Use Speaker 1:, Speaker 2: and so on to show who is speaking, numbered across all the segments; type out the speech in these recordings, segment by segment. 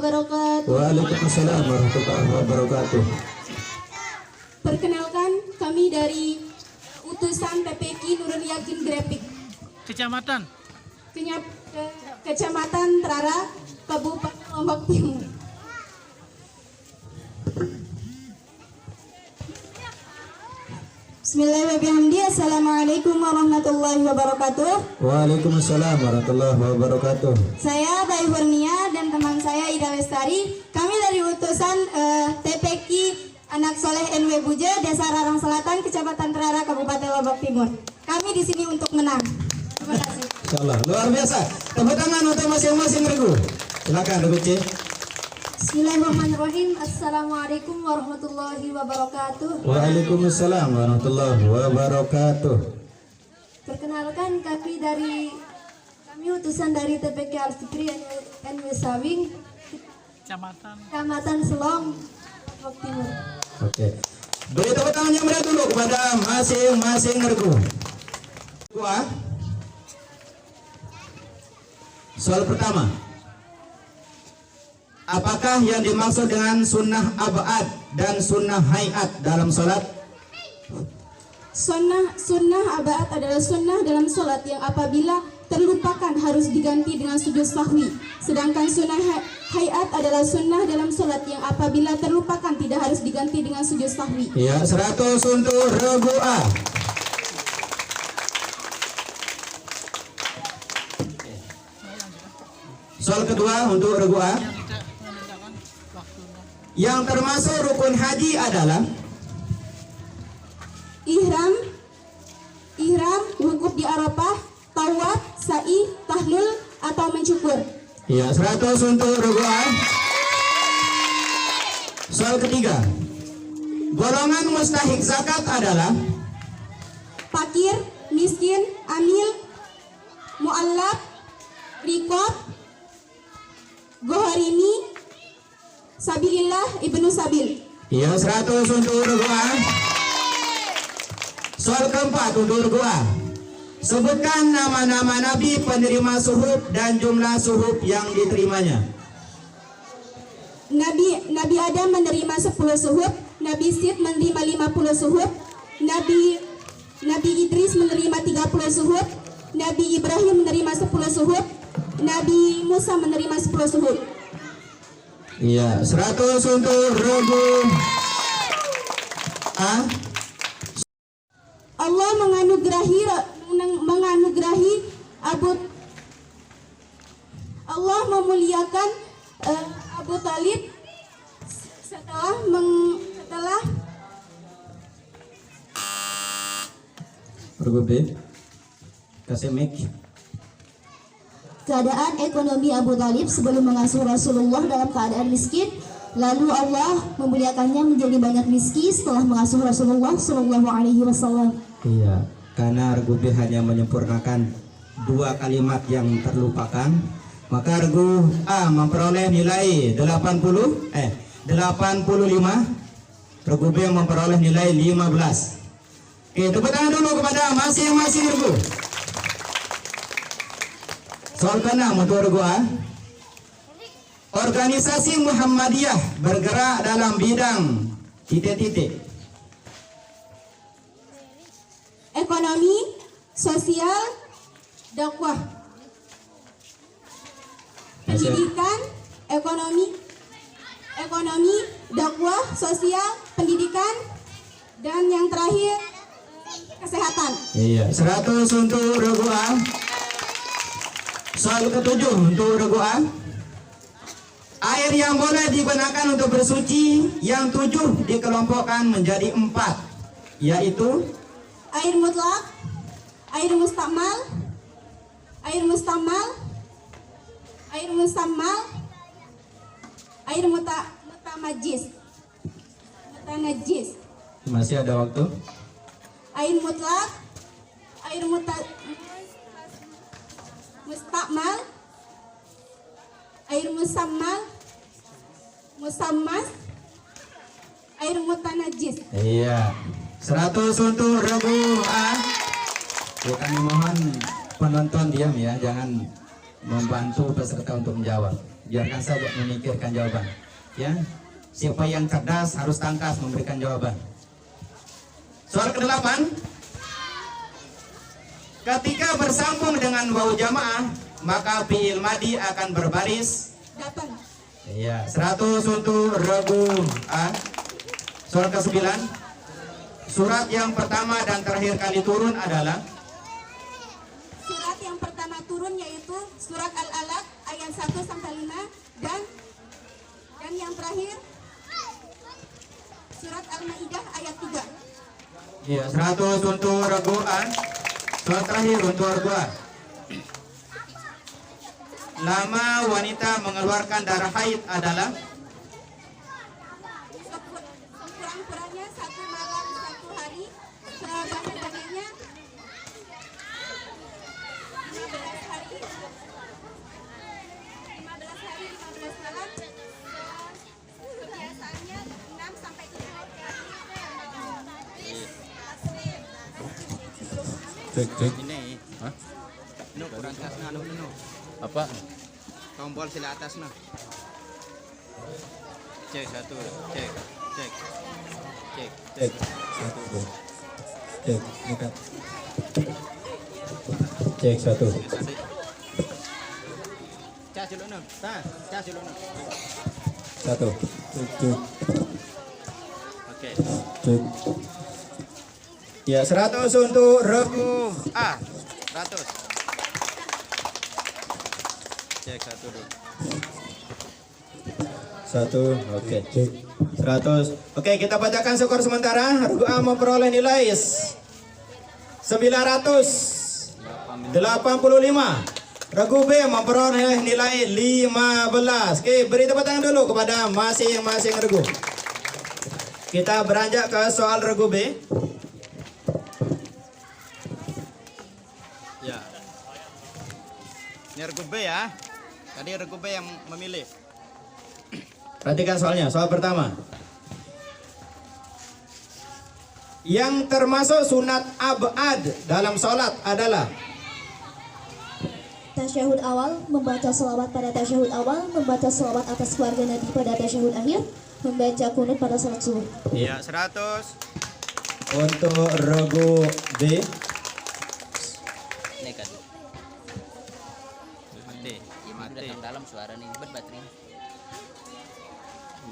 Speaker 1: wabarakatuh.
Speaker 2: Waalaikumsalam warahmatullahi wabarakatuh.
Speaker 1: Perkenalkan, kami dari utusan TPQ Nurul Yakin Grafik,
Speaker 3: Kecamatan
Speaker 1: Kecamatan Trara, Kabupaten Lombok Timur. Bismillahirrahmanirrahim. Assalamualaikum warahmatullahi wabarakatuh.
Speaker 2: Waalaikumsalam warahmatullahi wabarakatuh.
Speaker 1: Saya Bayu Kurnia dan teman saya Ida Lestari. Kami dari utusan TPQ Anak Soleh NW Buja, Desa Rarang Selatan, Kecamatan Trara, Kabupaten Lombok Timur. Kami di sini untuk menang. Terima kasih.
Speaker 2: Insyaallah luar biasa. Tepuk tangan untuk masing-masing regu. Silakan regu C.
Speaker 1: Bismillahirrahmanirrahim. Assalamualaikum warahmatullahi wabarakatuh.
Speaker 2: Waalaikumsalam warahmatullahi wabarakatuh.
Speaker 1: Perkenalkan, kami utusan dari TPQ Al-Fikri NW Sawing, Kecamatan Selong, Lombok Timur.
Speaker 2: Oke. Beri tepuk tangan yang meriah dulu kepada masing-masing regu. Soal pertama. Apakah yang dimaksud dengan sunnah abad dan sunnah hayat dalam sholat?
Speaker 1: Sunnah abad adalah sunnah dalam sholat yang apabila terlupakan harus diganti dengan sujud sahwi. Sedangkan sunnah hayat adalah sunnah dalam sholat yang apabila terlupakan tidak harus diganti dengan sujud sahwi.
Speaker 2: Ya, 100 untuk regu A. Soal kedua untuk regu A. Yang termasuk rukun haji adalah ihram, wukuf di Arafah, tawaf, sa'i, tahlul atau mencukur. Ya, 100 untuk regu A. Soal ketiga. Golongan mustahik zakat adalah
Speaker 1: fakir, miskin, amil, mu'allaf, riqab, goharimi, sabilillah, ibnu sabil.
Speaker 2: Ya, 100 untuk regu A. Soal keempat untuk regu A. Sebutkan nama-nama nabi penerima suhuf dan jumlah suhuf yang diterimanya.
Speaker 1: Nabi Adam menerima 10 suhuf, Nabi Sid menerima 50 suhuf, Nabi Idris menerima 30 suhuf, Nabi Ibrahim menerima 10 suhuf, Nabi Musa menerima 10 suhuf.
Speaker 2: Iya, 100 untuk regu A.
Speaker 1: Allah menganugerahi Allah memuliakan Abu Talib setelah
Speaker 2: Regu B. Kasih mic.
Speaker 1: keadaan ekonomi Abu Talib sebelum mengasuh Rasulullah dalam keadaan miskin. Lalu Allah memuliakannya menjadi banyak rizki setelah mengasuh Rasulullah Shallallahu Alaihi Wasallam.
Speaker 2: Iya, karena regu B hanya menyempurnakan 2 kalimat yang terlupakan, maka regu A memperoleh nilai 85, regu B memperoleh nilai 15. Oke, tepuk tangan dulu kepada masing-masing regu. Soal ke-6 untuk regu A. Organisasi Muhammadiyah bergerak dalam bidang titik-titik.
Speaker 1: Ekonomi, sosial, dakwah, pendidikan, ekonomi, dakwah, sosial, pendidikan, dan yang terakhir kesehatan.
Speaker 2: Iya, 100 untuk regu A. Soal ke-7 untuk regu A. Air yang boleh digunakan untuk bersuci yang 7 dikelompokkan menjadi 4, yaitu
Speaker 1: Air mutlak, air mustamal, air mutanajis.
Speaker 2: Masih ada waktu.
Speaker 1: Air mutlak, air mustakmal, air musammas, air mutanajis.
Speaker 2: Iya, 100 untuk regu A. Ya, kami mohon penonton diam ya, jangan membantu peserta untuk menjawab. Biarkan saya memikirkan jawaban. Ya, siapa yang cerdas harus tangkas memberikan jawaban. Soal ke-8. Ketika bersambung dengan wawu jamaah, maka fi'il madi akan berbaris.
Speaker 1: 8.
Speaker 2: Iya, 100 untuk regu A. Soal ke-9. Surat yang pertama dan terakhir kali turun adalah.
Speaker 1: Surat yang pertama turun yaitu surat Al-Alaq ayat 1 sampai 5 dan yang terakhir surat Al-Maidah ayat 3.
Speaker 2: Iya, 100 untuk regu A. Soal terakhir untuk regu A. Lama wanita mengeluarkan darah haid adalah.
Speaker 1: Sekurang-kurangnya 1 malam 1 hari, sebanyak-banyaknya 15 hari 15 malam, kebiasaannya 6 sampai 7 hari.
Speaker 3: Cek.
Speaker 4: Ini,
Speaker 3: Hah?
Speaker 4: no kurang keras nah, no.
Speaker 3: Apa?
Speaker 4: Tombol sila atas nah. Cek 1, cek.
Speaker 3: Cek. Satu. Cek. Dekat. Cek 1.
Speaker 4: Cas dulu no. Cas dulu no.
Speaker 3: 1. Cek.
Speaker 4: Oke.
Speaker 3: Cek.
Speaker 2: Ya, 100 untuk regu
Speaker 4: A. 100. Cek 1 dulu.
Speaker 3: 1. Oke. Cek.
Speaker 2: 100. Oke, kita bacakan skor sementara. Regu A memperoleh nilai 985. Regu B memperoleh nilai 15. Oke, beri tepuk tangan dulu kepada masing-masing regu. Kita beranjak ke soal regu B.
Speaker 4: Ya. Ini regu B ya. Tadi regu B yang memilih.
Speaker 2: Perhatikan soalnya, soal pertama. Yang termasuk sunat abad dalam sholat adalah.
Speaker 5: Tasyahud awal, membaca selawat pada tasyahud awal, membaca selawat atas keluarga Nabi pada tasyahud akhir, membaca kunut pada salat subuh.
Speaker 4: Iya, 100.
Speaker 2: Untuk regu B.
Speaker 6: Nekat.
Speaker 4: Mati.
Speaker 6: Mati. Datang dalam suara nih, baterai.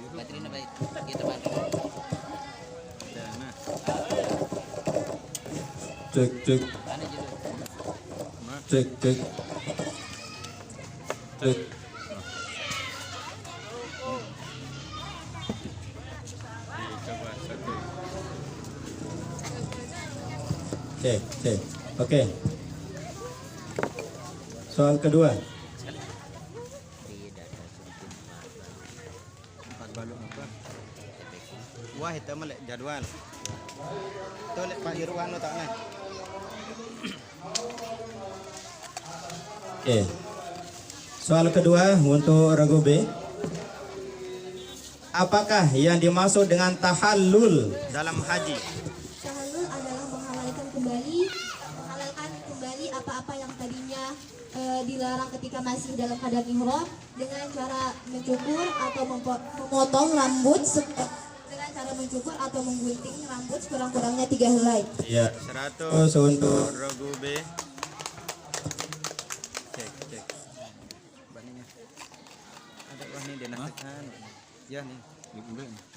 Speaker 6: Baterainya baik. Kita bantu.
Speaker 4: Nah.
Speaker 3: Cek.
Speaker 6: Mana judul?
Speaker 3: Cek. Cek.
Speaker 4: Coba 1.
Speaker 2: Cek. Oke. Soal kedua.
Speaker 4: Empat balok apa? Wah, itu melek jadwal. Itu lek Pak Irwan tak nah.
Speaker 2: Oke. Soal kedua untuk regu B. Apakah yang dimaksud dengan tahallul?
Speaker 4: Dalam haji.
Speaker 5: Tahallul adalah menghalalkan kembali apa-apa yang tadinya dilarang ketika masih dalam keadaan ihram dengan cara mencukur atau memotong rambut dengan cara mencukur atau menggunting rambut sekurang-kurangnya 3 helai.
Speaker 2: Iya.
Speaker 4: 100
Speaker 2: untuk
Speaker 4: regu B. Cek. Bannya. Ada wah nih dia nak tekan. Ya nih.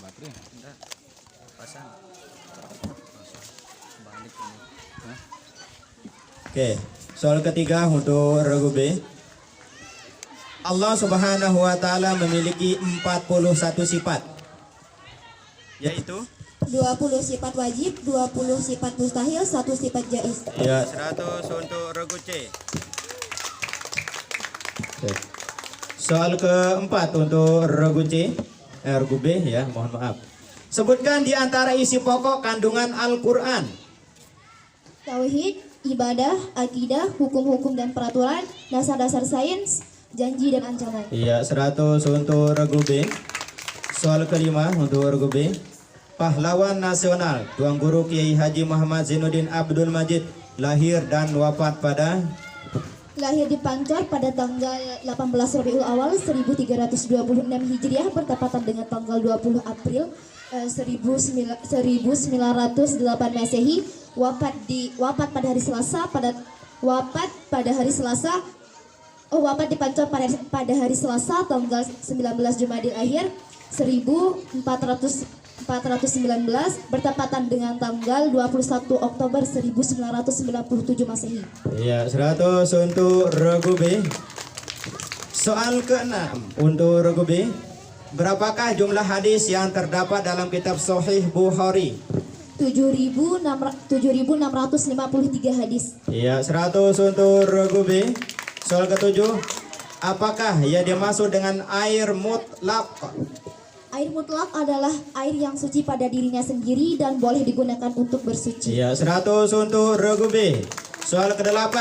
Speaker 3: Baterai.
Speaker 4: Enggak. Pasang. Balik ini.
Speaker 2: Oke, soal ketiga untuk regu B. Allah Subhanahu wa taala memiliki 41 sifat.
Speaker 4: Yaitu
Speaker 5: 20 sifat wajib, 20 sifat mustahil, 1 sifat jaiz.
Speaker 2: Ya,
Speaker 4: 100 untuk regu C.
Speaker 2: soal keempat untuk regu C, regu B ya, mohon maaf. Sebutkan di antara isi pokok kandungan Al-Qur'an.
Speaker 5: Tauhid, ibadah, akidah, hukum-hukum dan peraturan, dasar-dasar sains, janji dan ancaman.
Speaker 2: Iya, 100 untuk regu B. Soal kelima untuk regu B. Pahlawan nasional Tuan Guru Kiai Haji Muhammad Zainuddin Abdul Majid lahir dan wafat pada
Speaker 5: Lahir di Pancor pada tanggal 18 Rabiul Awal 1326 Hijriah bertepatan dengan tanggal 20 April 1908 Masehi. Wafat pada hari Selasa wafat di Pancor pada hari Selasa tanggal 19 Jumadil Akhir 1419 bertepatan dengan tanggal 21 Oktober 1997 Masehi.
Speaker 2: Ya, 100 untuk regu B. Soal ke-6 untuk regu B. Berapakah jumlah hadis yang terdapat dalam kitab Sahih Bukhari?
Speaker 5: 7.653 hadis.
Speaker 2: Ya, 100 untuk regu B. Soal ke-7. Apakah yang dimaksud dengan air mutlak?
Speaker 5: Air mutlak adalah air yang suci pada dirinya sendiri dan boleh digunakan untuk bersuci.
Speaker 2: Ya, 100 untuk regu B. Soal ke-8.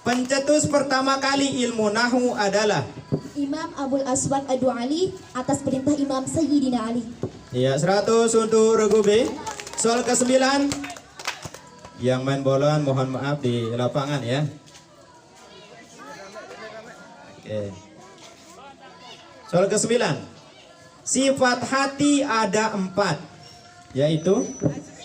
Speaker 2: Pencetus pertama kali ilmu nahu adalah
Speaker 5: Imam Abul Aswad Ad-Du'ali atas perintah Imam Sayyidina Ali.
Speaker 2: ya, 100 untuk regu B. Soal ke-9. Yang main bola mohon maaf di lapangan ya. Oke. Soal ke-9. Sifat hati ada 4, yaitu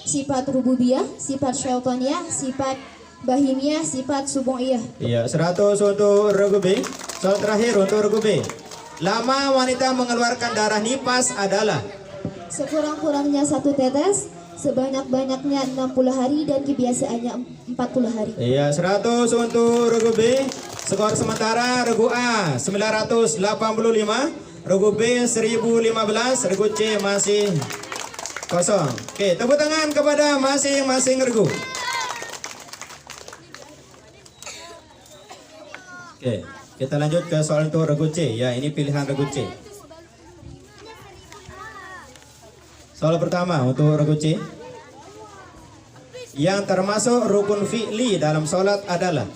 Speaker 5: Sifat rububiyah, sifat syaitaniyah, sifat bahimiyah, sifat subu'iyah.
Speaker 2: ya, 100 untuk regu B. Soal terakhir untuk regu B. Lama wanita mengeluarkan darah nifas adalah
Speaker 5: Sekurang-kurangnya 1 tetes, sebanyak-banyaknya 60 hari dan kebiasaannya 40 hari.
Speaker 2: iya, 100 untuk regu B. Skor sementara regu A 985, regu B 1015, regu C masih kosong. Oke, tepuk tangan kepada masing-masing regu. Oke, kita lanjut ke soal untuk regu C. Ya, ini pilihan regu C. Soal pertama untuk regu C. Yang termasuk rukun fi'li dalam sholat adalah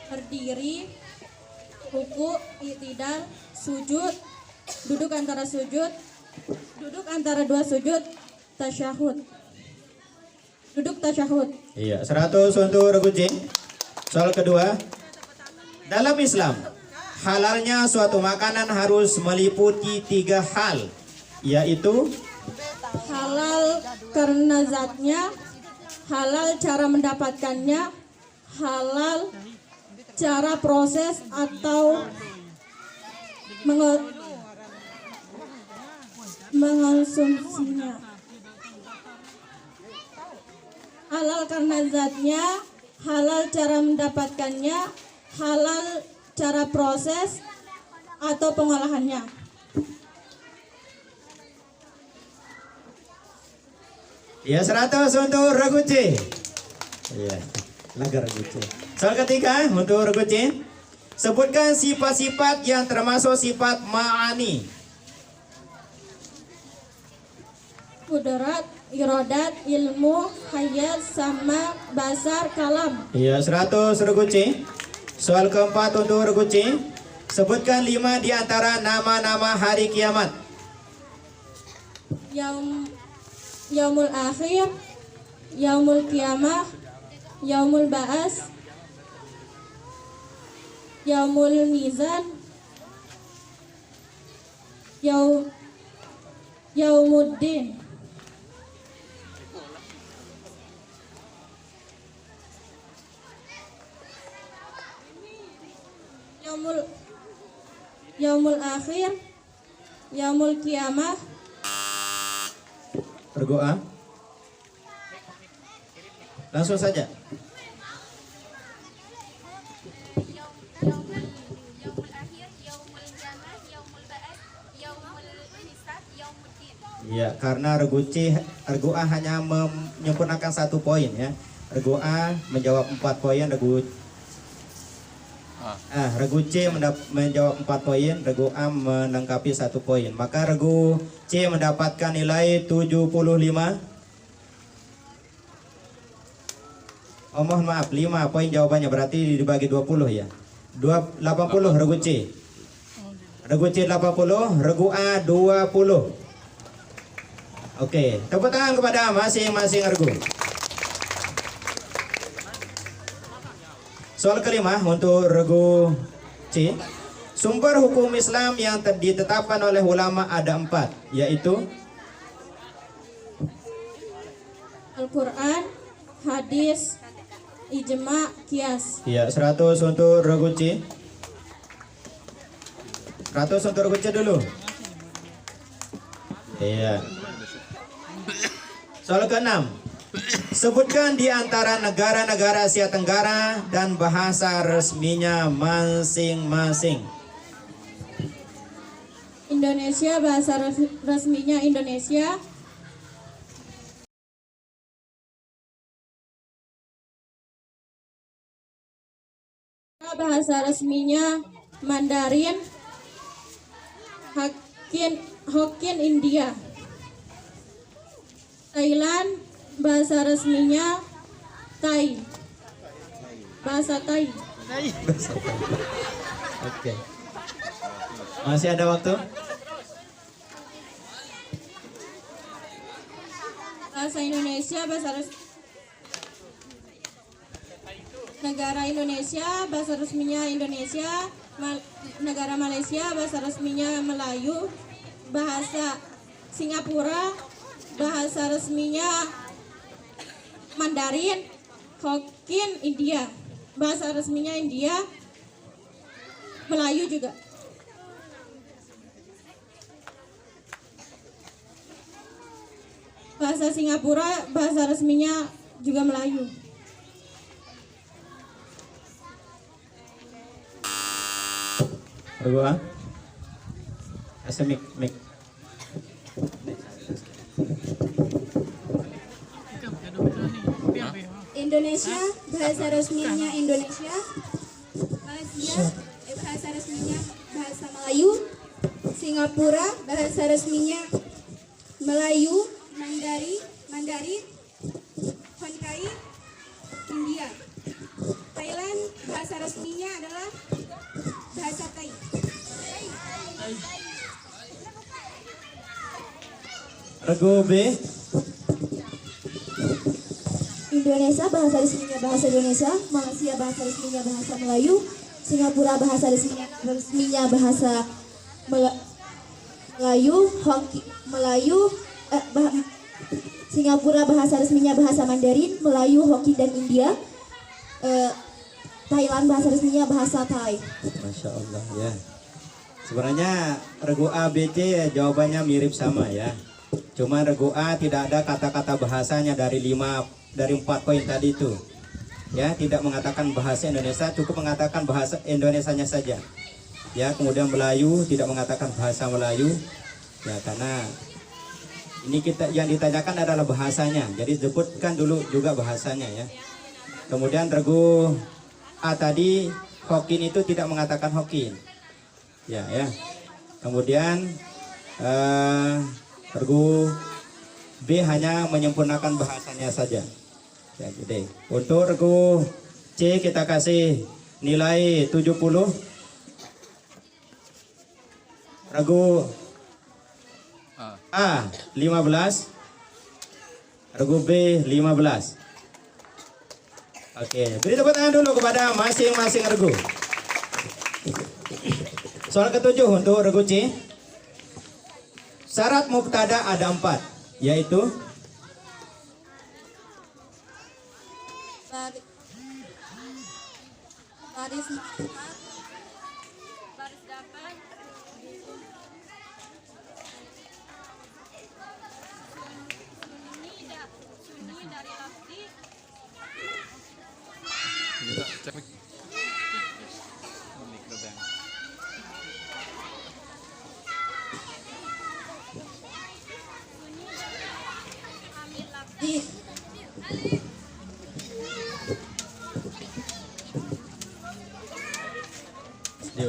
Speaker 7: berdiri, ruku, i'tidal, sujud, duduk antara sujud, duduk antara 2 sujud, tasyahud. Duduk tasyahud.
Speaker 2: Iya, 100 untuk regu C. Soal kedua. Dalam Islam, halalnya suatu makanan harus meliputi 3 hal, yaitu
Speaker 7: Halal karena zatnya, halal cara mendapatkannya, halal cara proses atau mengonsumsinya. Halal karena zatnya, halal cara mendapatkannya, halal cara proses atau pengolahannya.
Speaker 2: ya 100 untuk regu C. Iya, laga regu C. Soal ketiga untuk regu C. Sebutkan sifat-sifat yang termasuk sifat ma'ani.
Speaker 7: Kudrat, iradat, ilmu, hayat, sama, basar, kalam.
Speaker 2: Iya, 100 regu C. Soal keempat untuk regu C. Sebutkan 5 di antara nama-nama hari kiamat.
Speaker 7: Yaumul akhir, yaumul qiyamah, yaumul ba'as, yaumul mizan, yaumuddin. Yaumul akhir, yaumul qiyamah,
Speaker 2: Regu A. Langsung saja. Ya, karena regu C, regu A hanya menyempurnakan 1 poin ya. Regu A menjawab 4 poin, regu C menjawab 4 poin, regu A melengkapi 1 poin. Maka regu C mendapatkan nilai 75. Oh, mohon maaf, 5 poin jawabannya, berarti dibagi 20 ya. 80 regu C. Regu C 80, regu A 20. Oke, tepuk tangan kepada masing-masing regu. Soal kelima untuk regu C. Sumber hukum Islam yang ditetapkan oleh ulama ada 4, yaitu
Speaker 7: Al-Quran, hadis, ijma, kias.
Speaker 2: ya 100 untuk regu C. 100 untuk regu C dulu. Iya. Soal ke-6. Sebutkan di antara negara-negara Asia Tenggara dan bahasa resminya masing-masing.
Speaker 7: Indonesia, bahasa resminya Indonesia. Bahasa resminya Mandarin. Hokkien India. Thailand, bahasa resminya Thai. Bahasa Thai.
Speaker 2: Oke. Masih ada waktu?
Speaker 7: Bahasa Indonesia, negara Indonesia, bahasa resminya Indonesia. Negara Malaysia, bahasa resminya Melayu. Bahasa Singapura, bahasa resminya Mandarin. Hokkien India, bahasa resminya India. Melayu juga. Bahasa Singapura, bahasa resminya juga Melayu.
Speaker 2: Regu A. Kasih mic.
Speaker 1: Indonesia, bahasa resminya Indonesia. Malaysia, bahasa resminya bahasa Melayu. Singapura, bahasa resminya Melayu, Mandarin, Hokkien, India. Thailand, bahasa resminya adalah bahasa Thai.
Speaker 2: Regu B.
Speaker 5: Indonesia bahasa resminya bahasa Indonesia, Malaysia bahasa resminya bahasa Melayu, Singapura bahasa resminya bahasa Singapura bahasa resminya bahasa Mandarin, Melayu, Hokkien dan India. Thailand bahasa resminya bahasa Thai.
Speaker 2: Masya Allah ya. Sebenarnya regu A, B, C jawabannya mirip sama ya. Cuma regu A tidak ada kata-kata bahasanya dari 4 poin tadi itu. Ya, tidak mengatakan bahasa Indonesia, cukup mengatakan bahasa Indonesianya saja. Ya, kemudian Melayu tidak mengatakan bahasa Melayu. Ya, karena ini yang ditanyakan adalah bahasanya. Jadi sebutkan dulu juga bahasanya ya. Kemudian regu A tadi Hokkien itu tidak mengatakan Hokkien. Ya. Kemudian regu B hanya menyempurnakan bahasanya saja. Ya, jadi untuk regu C kita kasih nilai 70. Regu A 15. Regu B 15. Oke, beri tepuk tangan dulu kepada masing-masing regu. Soal ke-7 untuk regu C. Syarat mubtada ada 4, yaitu
Speaker 1: Baris
Speaker 3: Cek mic.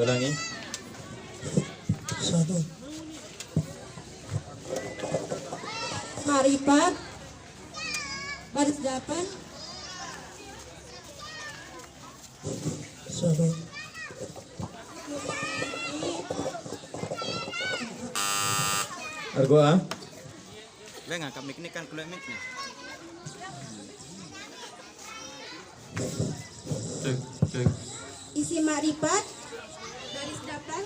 Speaker 2: diulangi.
Speaker 1: Marifat, baris dapan,
Speaker 2: Regu A.
Speaker 4: Lah ngangkat mic ini kan keluar mic nih.
Speaker 3: Cek.
Speaker 7: Isi makrifat, garis datar,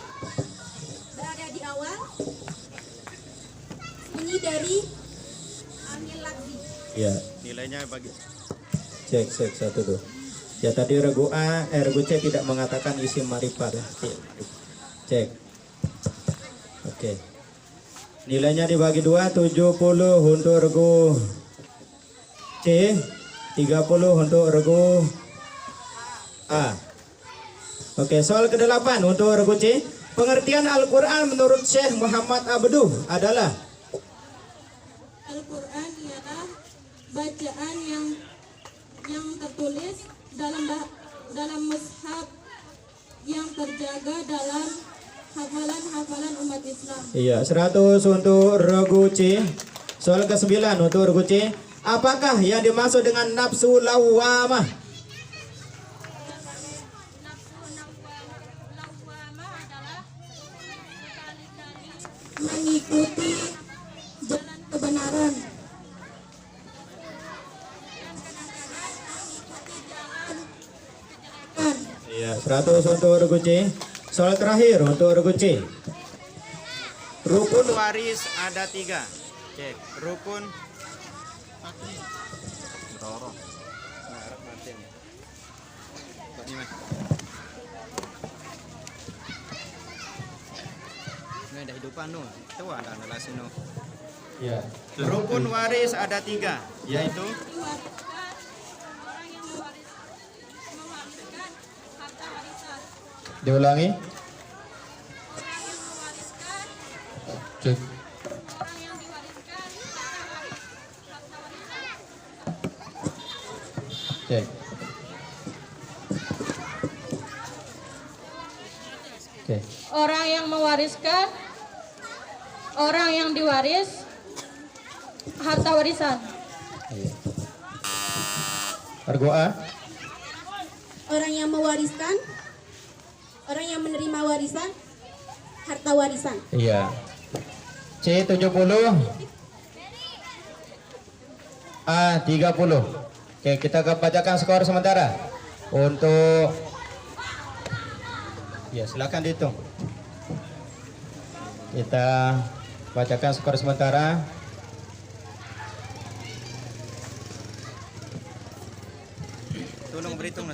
Speaker 7: berada di awal, bunyi dari angin lagi.
Speaker 2: Ya,
Speaker 4: Nilainya bagi
Speaker 2: cek satu tuh. Ya tadi regu A, regu C tidak mengatakan isim marifat. Cek. Oke. Nilainya dibagi 2, 70 untuk regu C, 30 untuk regu A. Oke, soal ke-8 untuk regu C. Pengertian Al-Quran menurut Syekh Muhammad Abduh adalah
Speaker 7: Al-Quran ialah bacaan yang tertulis dalam mushaf yang terjaga dalam hafalan umat Islam.
Speaker 2: Iya, 100 untuk regu C. Soal ke-9 untuk regu C. Apakah yang dimaksud dengan nafsu lawamah?
Speaker 7: Mengikuti jalan kebenaran.
Speaker 2: Iya, 100 untuk regu C. Soal terakhir untuk regu C.
Speaker 4: rukun waris ada 3. Cek. Rukun
Speaker 3: Roro.
Speaker 4: Nah, Arab Martin. Pak Nimas. Ini ada hidupan nu. Itu ada analasi nu.
Speaker 2: Iya.
Speaker 4: Rukun waris ada 3, yaitu
Speaker 2: Diulangi.
Speaker 3: Cek.
Speaker 2: Cek. Oke.
Speaker 7: Orang yang mewariskan, orang yang diwaris, harta warisan.
Speaker 2: Iya. Regu A.
Speaker 7: Orang yang mewariskan, orang yang menerima warisan, harta warisan.
Speaker 2: Iya. C 70. A 30. Oke, kita bacakan skor sementara. Untuk ya, silakan dihitung. Kita bacakan skor sementara.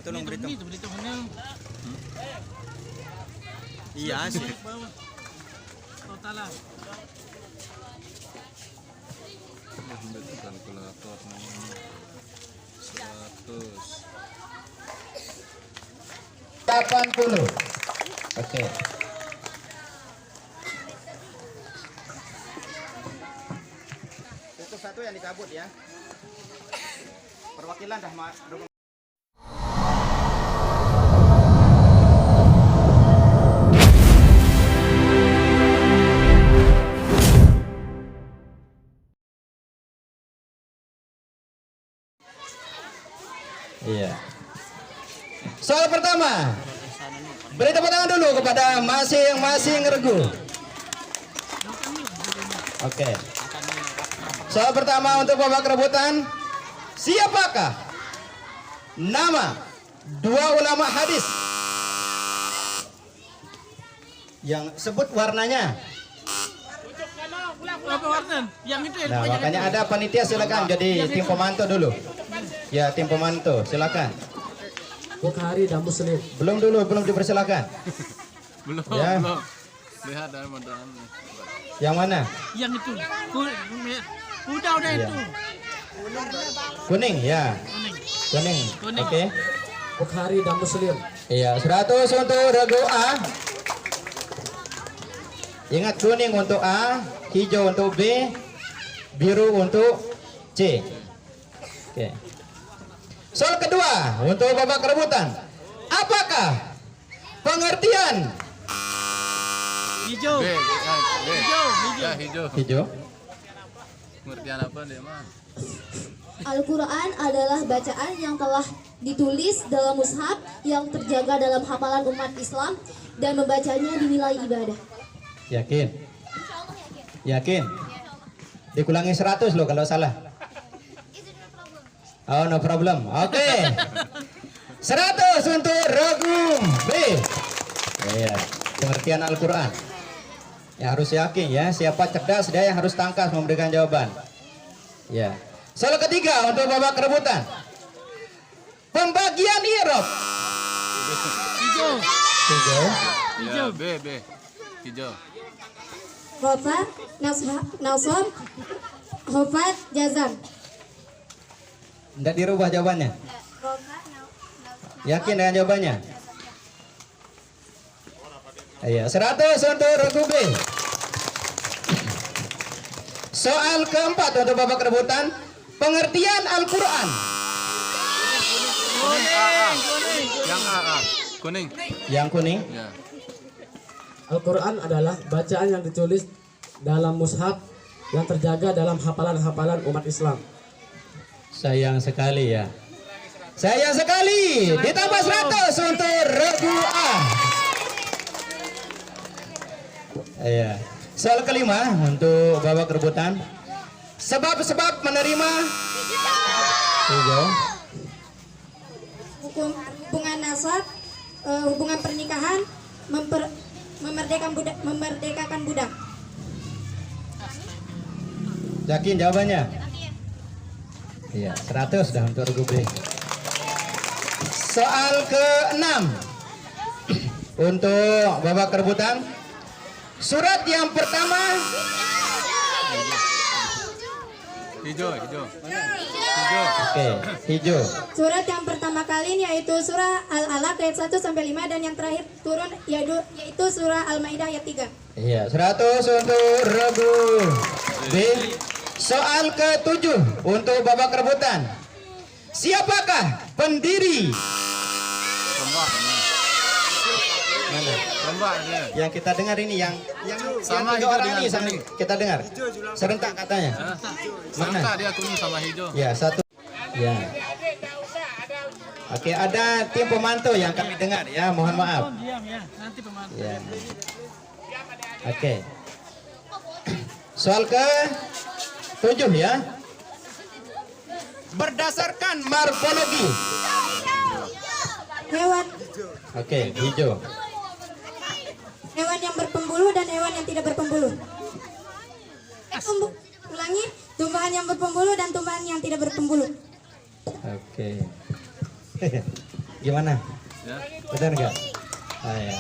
Speaker 4: tolong berhitung. Iya sih.
Speaker 3: Ambil kalkulator namanya. 100.
Speaker 2: 80. Oke.
Speaker 4: Cukup 1 yang dicabut ya. Perwakilan dah
Speaker 2: Iya. Soal pertama. Beri tepuk tangan dulu kepada masing-masing regu. Oke. Soal pertama untuk babak rebutan. Siapakah nama 2 ulama hadis yang sebut warnanya?
Speaker 8: Apa warna? Yang itu
Speaker 2: Nah, makanya ada panitia, silakan jadi tim pemantau dulu. Ya, tim pemantau, silakan.
Speaker 9: Bukhari dan Muslim.
Speaker 2: Belum dipersilakan.
Speaker 3: Belum,
Speaker 2: Ya.
Speaker 3: belum. Lihat dari modal.
Speaker 2: Yang mana?
Speaker 8: Yang itu. Udah
Speaker 2: Iya.
Speaker 8: itu.
Speaker 2: Kuning, ya. Kuning. Oke.
Speaker 9: Bukhari dan Muslim.
Speaker 2: Iya, 100 untuk regu A. Ingat, kuning untuk A, hijau untuk B, biru untuk C. Oke. Soal kedua untuk babak rebutan. Apakah pengertian
Speaker 8: Hijau.
Speaker 3: B.
Speaker 8: Hijau.
Speaker 3: Ya, hijau.
Speaker 2: hijau?
Speaker 3: Pengertian apa dia mah?
Speaker 5: Al-Quran adalah bacaan yang telah ditulis dalam mushaf yang terjaga dalam hafalan umat Islam dan membacanya dinilai ibadah.
Speaker 2: Yakin? Yakin? Dikulangi 100 loh kalau salah. Oh, no problem. Oke. 100 untuk regu B. Iya, pengertian Al-Quran. Ya harus yakin ya, siapa cerdas dia yang harus tangkas memberikan jawaban. Ya. Soal ketiga untuk babak rebutan. Pembagian i'rab.
Speaker 8: Hijau.
Speaker 2: Hijau.
Speaker 3: Ya, B. Hijau.
Speaker 1: Rofa, nasab, hofat, jazam.
Speaker 2: Tidak dirubah jawabannya. Yakin dengan jawabannya? Iya, 100 untuk regu B. Soal keempat untuk babak rebutan, pengertian Al-Quran.
Speaker 3: Yang A. Kuning.
Speaker 2: Yang kuning.
Speaker 3: Ya.
Speaker 9: Al-Quran adalah bacaan yang ditulis dalam mushaf yang terjaga dalam hafalan-hafalan umat Islam.
Speaker 2: Sayang sekali ya. Sayang sekali. Ditambah 100 untuk regu A. Iya. Soal kelima untuk babak rebutan, sebab-sebab menerima hijau.
Speaker 1: Hubungan nasab, hubungan pernikahan, memerdekakan budak.
Speaker 2: Yakin jawabannya? Iya, 100 dah untuk regu B. Soal ke-6 untuk babak rebutan, surat yang pertama.
Speaker 3: Hijau.
Speaker 2: Oke, hijau.
Speaker 1: Surat yang pertama kali yaitu surah Al-Alaq ayat 1 sampai 5 dan yang terakhir turun yaitu surah Al-Maidah ayat 3.
Speaker 2: Iya, 100 untuk regu B. Soal ke-7 untuk babak rebutan, siapakah pendiri?
Speaker 3: Rembak dia.
Speaker 2: Yang kita dengar ini yang
Speaker 3: Sama
Speaker 2: tiga
Speaker 3: hijau
Speaker 2: orang
Speaker 3: dengan
Speaker 2: ini
Speaker 3: kuning.
Speaker 2: kita dengar serentak katanya.
Speaker 3: Serentak dia kuning sama hijau.
Speaker 2: Ya, satu. Ya. Oke, ada tim pemantau yang kami dengar ya, mohon maaf.
Speaker 8: Diam ya, nanti pemantau.
Speaker 2: Ya. Oke. Soal ke-7 ya. Berdasarkan morfologi.
Speaker 1: Hewan
Speaker 2: Hijau.
Speaker 1: hewan yang berpembuluh dan hewan yang tidak berpembuluh. Ulangi, tumbuhan yang berpembuluh dan tumbuhan yang tidak berpembuluh.
Speaker 2: Oke. Gimana?
Speaker 3: Ya.
Speaker 2: Benar nggak? Ya.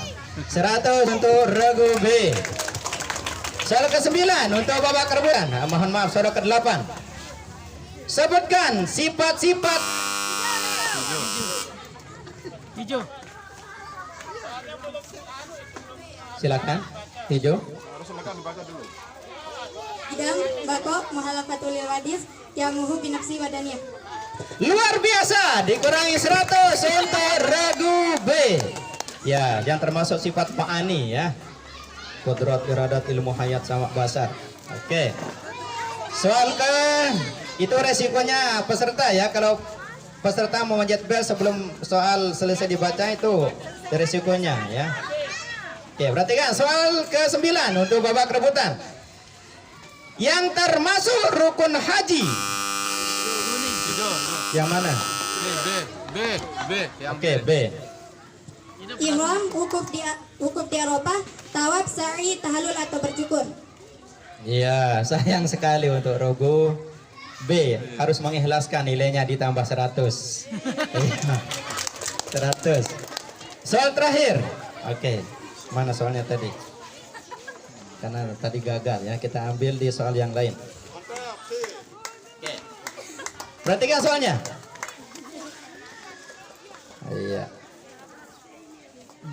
Speaker 2: 100 untuk regu B. Soal ke-9 untuk babak rebutan. Mohon maaf, soal ke-8. Sebutkan sifat-sifat.
Speaker 8: Hijau.
Speaker 2: Silakan. Hijau.
Speaker 1: Idam, bako, muhalafatul wadis, yamuhu binafsi wadaniyah.
Speaker 2: Luar biasa, dikurangi 100 untuk regu B. Ya, yang termasuk sifat ma'ani ya. Qudrat, iradat, ilmu hayat sama basar. Oke. Soal ke itu resikonya peserta ya, kalau peserta mau memanjat bel sebelum soal selesai dibaca itu resikonya ya. Oke, perhatikan soal ke-9 untuk babak rebutan. Yang termasuk rukun haji.
Speaker 3: Hijau.
Speaker 2: Yang mana?
Speaker 3: B. Yang
Speaker 2: Oke, B.
Speaker 1: Ihram, wukuf di Arafah, tawaf, sa'i, tahallul atau bercukur.
Speaker 2: Iya, sayang sekali untuk rogo B. Harus mengikhlaskan nilainya ditambah 100. Iya, 100. Soal terakhir. Oke, mana soalnya tadi? Karena tadi gagal ya, kita ambil di soal yang lain. Oke. Perhatikan soalnya. Iya.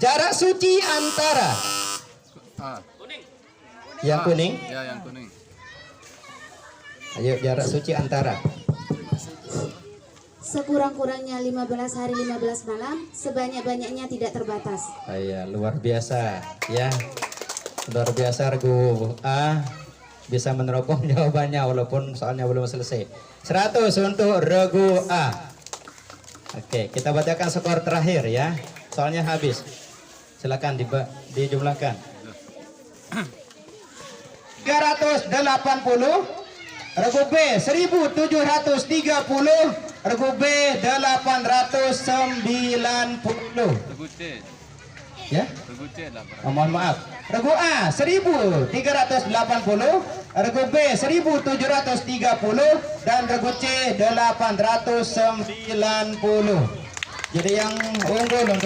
Speaker 2: Jarak suci antara
Speaker 3: A.
Speaker 2: yang kuning.
Speaker 3: Ya, yang kuning.
Speaker 2: Ayo, jarak suci antara.
Speaker 5: Sekurang-kurangnya 15 hari 15 malam, sebanyak-banyaknya tidak terbatas.
Speaker 2: Iya, luar biasa ya. Luar biasa regu A bisa menerobos jawabannya walaupun soalnya belum selesai. 100 untuk regu A. Oke, kita bacakan skor terakhir ya. Soalnya habis. Silakan dijumlahkan. 380, regu B 1730, Regu B 890.
Speaker 3: Regu C.
Speaker 2: Ya.
Speaker 3: Regu C 800.
Speaker 2: Oh, mohon maaf. Regu A 1380, regu B 1730 dan regu C 890. Jadi yang unggul untuk